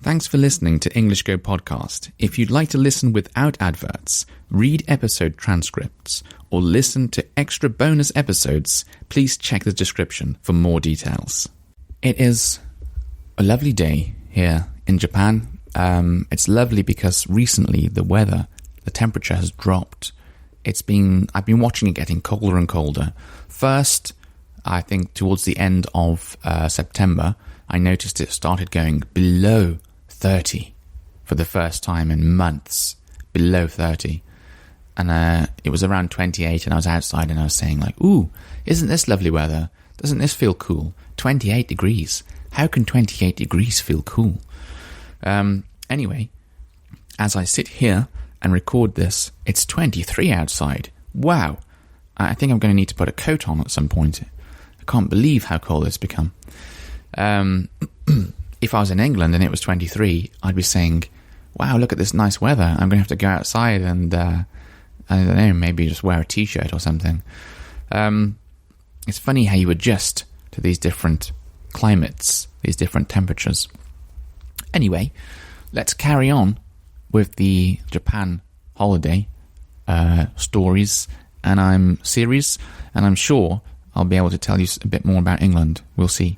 Thanks for listening to English Go Podcast. If you'd like to listen without adverts, read episode transcripts, or listen to extra bonus episodes, please check the description for more details. It is a lovely day here in Japan. It's lovely because recently the temperature has dropped. I've been watching it getting colder and colder. First, I think towards the end of September, I noticed it started going below 30 for the first time in months, below 30. And it was around 28 and I was outside and I was saying like, ooh, isn't this lovely weather? Doesn't this feel cool? 28 degrees. How can 28 degrees feel cool? Anyway, as I sit here and record this, it's 23 outside. Wow. I think I'm going to need to put a coat on at some point. I can't believe how cold it's become. If I was in England and it was 23, I'd be saying, wow, look at this nice weather. I'm going to have to go outside and, I don't know, maybe just wear a t-shirt or something. It's funny how you adjust to these different climates, these different temperatures. Anyway, let's carry on with the Japan holiday stories series, and I'm sure I'll be able to tell you a bit more about England. We'll see.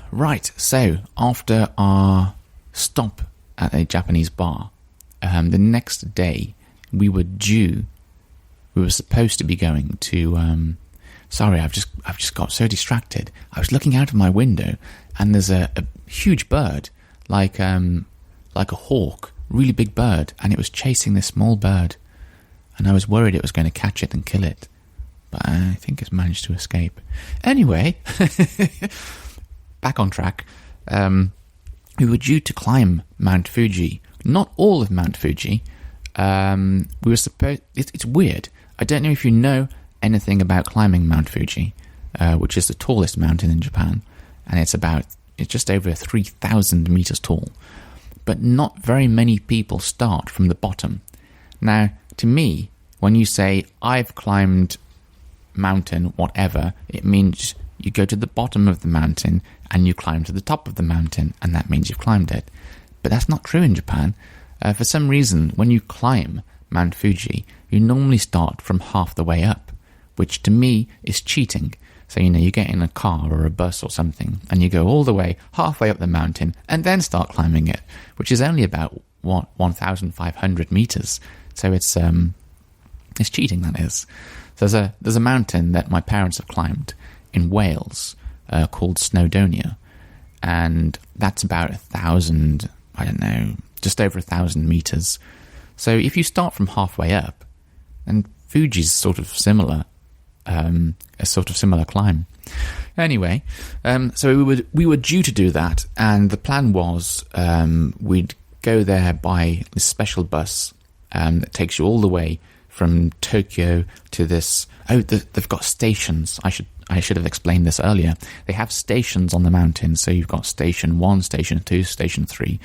Right, so after our stop at a Japanese bar, the next day we were supposed to be going to, sorry, I've just got so distracted. I was looking out of my window and there's a huge bird, like a hawk, really big bird, and it was chasing this small bird, and I was worried it was going to catch it and kill it, but I think it's managed to escape. Anyway, back on track. We were due to climb Mount Fuji. Not all of Mount Fuji. We were supposed... It's weird. I don't know if you know anything about climbing Mount Fuji, which is the tallest mountain in Japan, and it's just over 3,000 meters tall. But not very many people start from the bottom. Now, to me, when you say, I've climbed mountain, whatever, it means you go to the bottom of the mountain and you climb to the top of the mountain, and that means you've climbed it. But that's not true in Japan. For some reason, when you climb Mount Fuji, you normally start from half the way up, which to me is cheating. So, you get in a car or a bus or something, and you go all the way halfway up the mountain and then start climbing it, which is only about 1,500 meters. So it's cheating, that is. So there's a mountain that my parents have climbed in Wales called Snowdonia, and that's about 1,000, I don't know, just over 1,000 meters. So if you start from halfway up, and Fuji's sort of similar, a sort of similar climb. Anyway, so we were due to do that, and the plan was we'd go there by this special bus that takes you all the way from Tokyo to this... Oh, they've got stations. I should have explained this earlier. They have stations on the mountain, so you've got Station 1, Station 2, Station 3.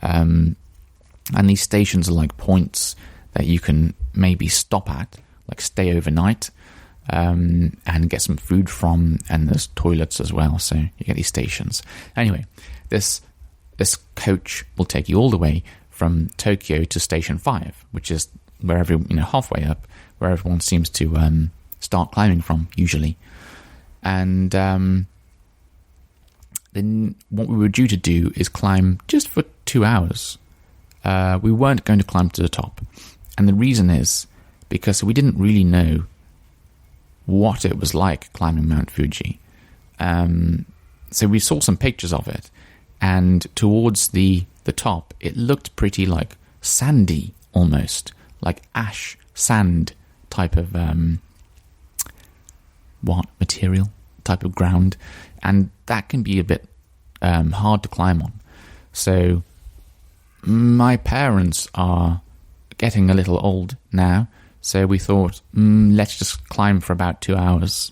And these stations are like points that you can maybe stop at, like stay overnight, and get some food from, and there's toilets as well, so you get these stations. Anyway, this coach will take you all the way from Tokyo to Station 5, which is wherever, halfway up, where everyone seems to start climbing from, usually. And then what we were due to do is climb just for 2 hours. We weren't going to climb to the top. And the reason is because we didn't really know what it was like climbing Mount Fuji. So we saw some pictures of it, and towards the top, it looked pretty like sandy, almost like ash sand type of material, type of ground, and that can be a bit hard to climb on. So my parents are getting a little old now, so we thought, let's just climb for about 2 hours,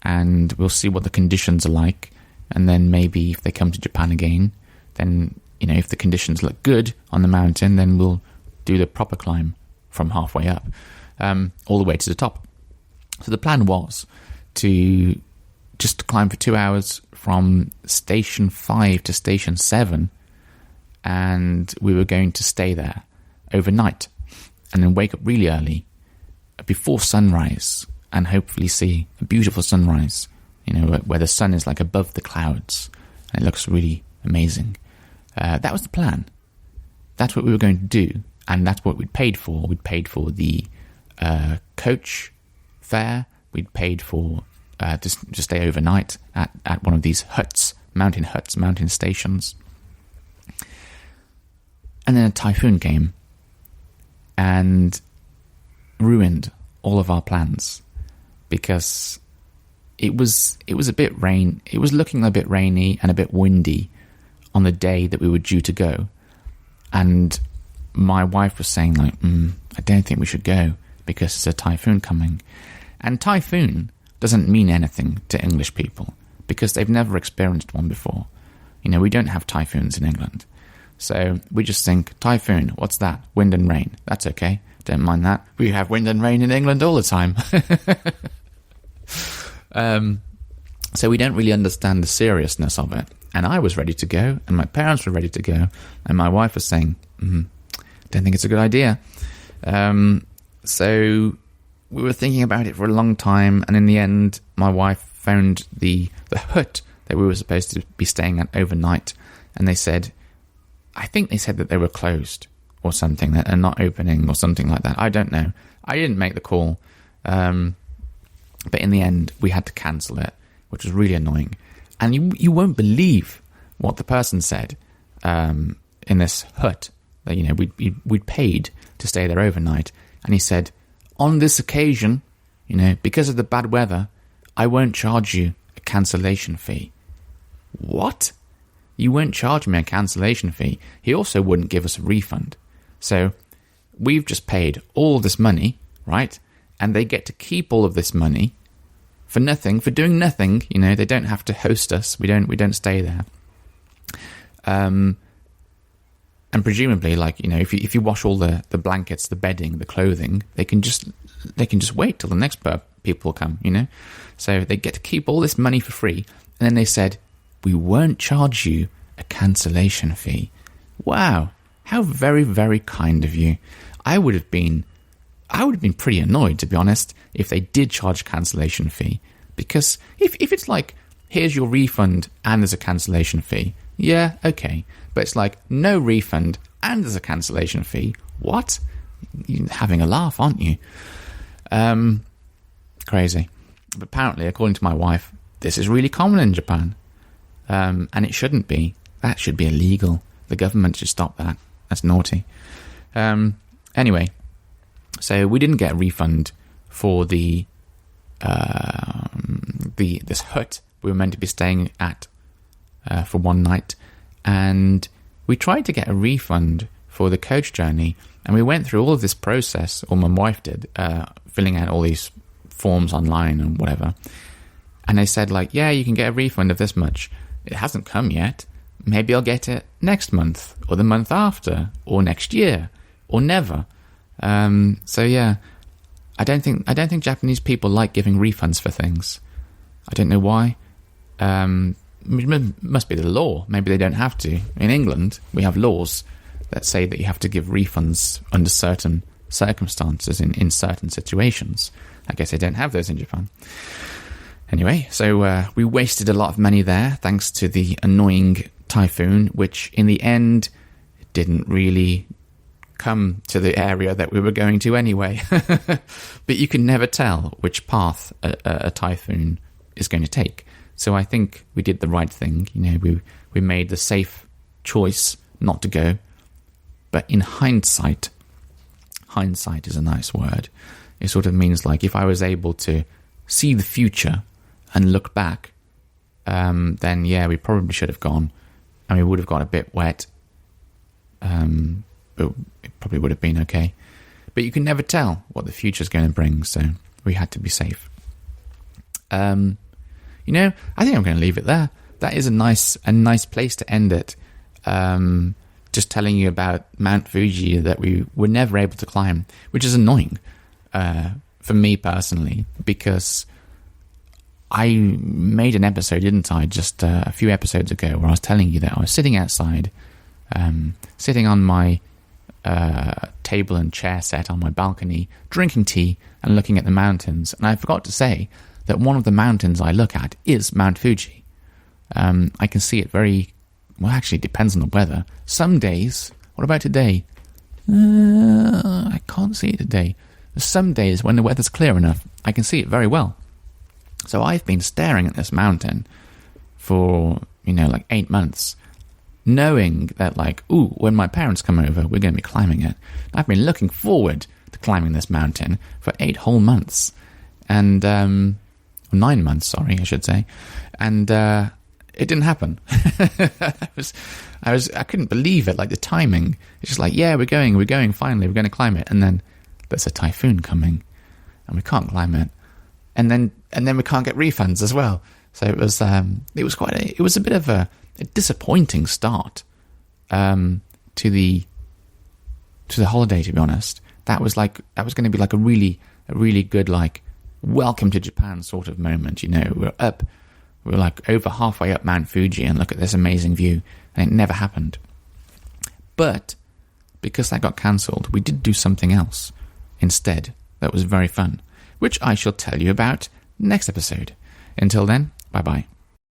and we'll see what the conditions are like, and then maybe if they come to Japan again, then, if the conditions look good on the mountain, then we'll do the proper climb from halfway up, all the way to the top. So the plan was to just climb for 2 hours from Station 5 to Station 7, and we were going to stay there overnight and then wake up really early before sunrise and hopefully see a beautiful sunrise, where the sun is like above the clouds and it looks really amazing. That was the plan. That's what we were going to do, and that's what we'd paid for. We'd paid for the coach fare. We'd paid for to stay overnight at one of these mountain stations. And then a typhoon came and ruined all of our plans, because it was a bit rain. It was looking a bit rainy and a bit windy on the day that we were due to go. And my wife was saying, like, I don't think we should go because there's a typhoon coming. And typhoon doesn't mean anything to English people because they've never experienced one before. We don't have typhoons in England. So we just think, typhoon, what's that? Wind and rain. That's okay. Don't mind that. We have wind and rain in England all the time. So we don't really understand the seriousness of it. And I was ready to go, and my parents were ready to go, and my wife was saying, don't think it's a good idea. So we were thinking about it for a long time, and in the end, my wife found the hut that we were supposed to be staying at overnight, and I think they said that they were closed or something, that they're not opening or something like that. I don't know. I didn't make the call. But in the end, we had to cancel it, which was really annoying. And you won't believe what the person said in this hut that we'd paid to stay there overnight. And he said, on this occasion, because of the bad weather, I won't charge you a cancellation fee. What? You won't charge me a cancellation fee? He also wouldn't give us a refund. So we've just paid all this money, right? And they get to keep all of this money for nothing, for doing nothing. They don't have to host us. We don't stay there. And presumably, if you wash all the blankets, the bedding, the clothing, they can just wait till the next people come. So they get to keep all this money for free. And then they said, we won't charge you a cancellation fee. Wow, how very, very kind of you. I would have been pretty annoyed, to be honest, if they did charge a cancellation fee. Because if it's like, here's your refund and there's a cancellation fee, yeah, okay. But it's like, no refund and there's a cancellation fee. What? You're having a laugh, aren't you? Crazy. But apparently, according to my wife, this is really common in Japan. And it shouldn't be. That should be illegal. The government should stop that. That's naughty. Anyway, so we didn't get a refund for this hut we were meant to be staying at for one night, and we tried to get a refund for the coach journey, and we went through all of this process, or my wife did, filling out all these forms online and whatever, and they said, like, yeah, you can get a refund of this much. It hasn't come yet. Maybe I'll get it next month, or the month after, or next year, or never. So yeah, I don't think Japanese people like giving refunds for things. I don't know why. It must be the law. Maybe they don't have to. In England, we have laws that say that you have to give refunds under certain circumstances in certain situations. I guess they don't have those in Japan. Anyway, so we wasted a lot of money there thanks to the annoying typhoon, which in the end didn't really come to the area that we were going to anyway. But you can never tell which path a typhoon is going to take. So I think we did the right thing. We made the safe choice not to go. But in hindsight is a nice word. It sort of means, like, if I was able to see the future and look back, then yeah, we probably should have gone, and we would have got a bit wet, but it probably would have been okay. But you can never tell what the future is going to bring, so we had to be safe. I think I'm going to leave it there. That is a nice place to end it. Just telling you about Mount Fuji that we were never able to climb, which is annoying for me personally, because I made an episode, didn't I, just a few episodes ago, where I was telling you that I was sitting outside sitting on my table and chair set on my balcony, drinking tea and looking at the mountains. And I forgot to say that one of the mountains I look at is Mount Fuji. I can see it very well. Actually, it depends on the weather. Some days. What about today? I can't see it today. Some days when the weather's clear enough, I can see it very well. So I've been staring at this mountain for, like 8 months, knowing that, when my parents come over, we're going to be climbing it. I've been looking forward to climbing this mountain for 8 whole months. And, 9 months, sorry, I should say. And, it didn't happen. I couldn't believe it, the timing. It's just yeah, we're going, finally, we're going to climb it. And then there's a typhoon coming, and we can't climb it. And then we can't get refunds as well. So it was a bit of a disappointing start to the holiday, to be honest. That was going to be a really good welcome to Japan sort of moment. We're over halfway up Mount Fuji and look at this amazing view, and it never happened. But because that got cancelled, we did do something else instead that was very fun, which I shall tell you about next episode. Until then, bye-bye.